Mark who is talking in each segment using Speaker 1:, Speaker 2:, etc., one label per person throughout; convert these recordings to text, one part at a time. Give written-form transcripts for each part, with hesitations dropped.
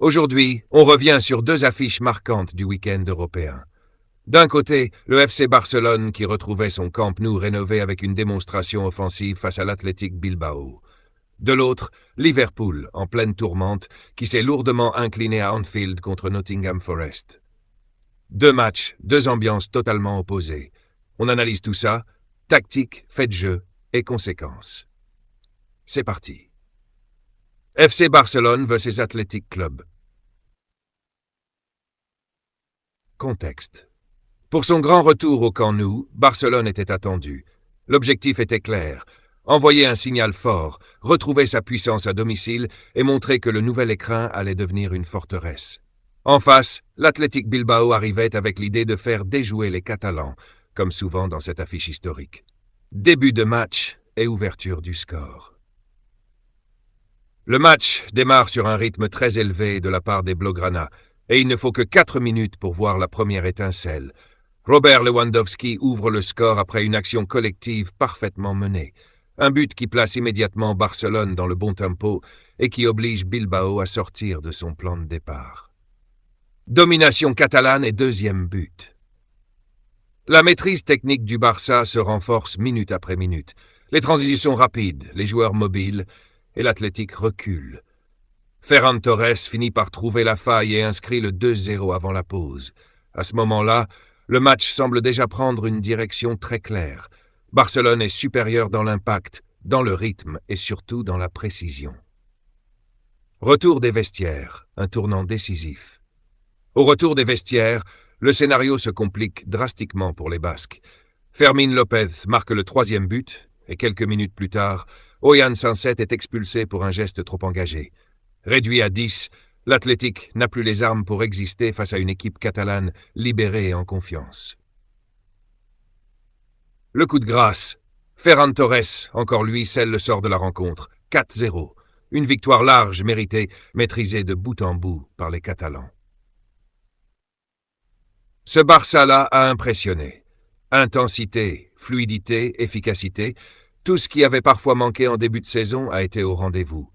Speaker 1: Aujourd'hui, on revient sur deux affiches marquantes du week-end européen. D'un côté, le FC Barcelone qui retrouvait son Camp Nou rénové avec une démonstration offensive face à l'Athletic Bilbao. De l'autre, Liverpool, en pleine tourmente, qui s'est lourdement incliné à Anfield contre Nottingham Forest. Deux matchs, deux ambiances totalement opposées. On analyse tout ça, tactique, fait de jeu et conséquences. C'est parti. FC Barcelone vs Athletic Club. Contexte. Pour son grand retour au Camp Nou, Barcelone était attendu. L'objectif était clair. Envoyer un signal fort, retrouver sa puissance à domicile et montrer que le nouvel écrin allait devenir une forteresse. En face, l'Athletic Bilbao arrivait avec l'idée de faire déjouer les Catalans, comme souvent dans cette affiche historique. Début de match et ouverture du score. Le match démarre sur un rythme très élevé de la part des Blaugrana, et il ne faut que 4 minutes pour voir la première étincelle. Robert Lewandowski ouvre le score après une action collective parfaitement menée. Un but qui place immédiatement Barcelone dans le bon tempo et qui oblige Bilbao à sortir de son plan de départ. Domination catalane et deuxième but. La maîtrise technique du Barça se renforce minute après minute. Les transitions rapides, les joueurs mobiles et l'Athletic recule. Ferran Torres finit par trouver la faille et inscrit le 2-0 avant la pause. À ce moment-là, le match semble déjà prendre une direction très claire. Barcelone est supérieur dans l'impact, dans le rythme et surtout dans la précision. Retour des vestiaires, un tournant décisif. Au retour des vestiaires, le scénario se complique drastiquement pour les Basques. Fermín López marque le 3e but et quelques minutes plus tard, Ollán Sánchez est expulsé pour un geste trop engagé. Réduit à 10, l'Athletic n'a plus les armes pour exister face à une équipe catalane libérée et en confiance. Le coup de grâce. Ferran Torres, encore lui, scelle le sort de la rencontre. 4-0. Une victoire large, méritée, maîtrisée de bout en bout par les Catalans. Ce Barça-là a impressionné. Intensité, fluidité, efficacité, tout ce qui avait parfois manqué en début de saison a été au rendez-vous.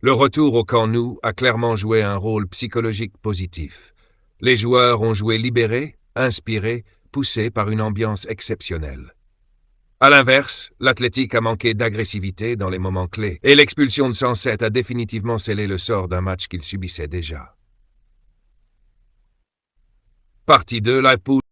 Speaker 1: Le retour au Camp Nou a clairement joué un rôle psychologique positif. Les joueurs ont joué libérés, inspirés, poussés par une ambiance exceptionnelle. À l'inverse, l'Athletic a manqué d'agressivité dans les moments clés, et l'expulsion de Sánchez a définitivement scellé le sort d'un match qu'il subissait déjà. Partie 2, live pool.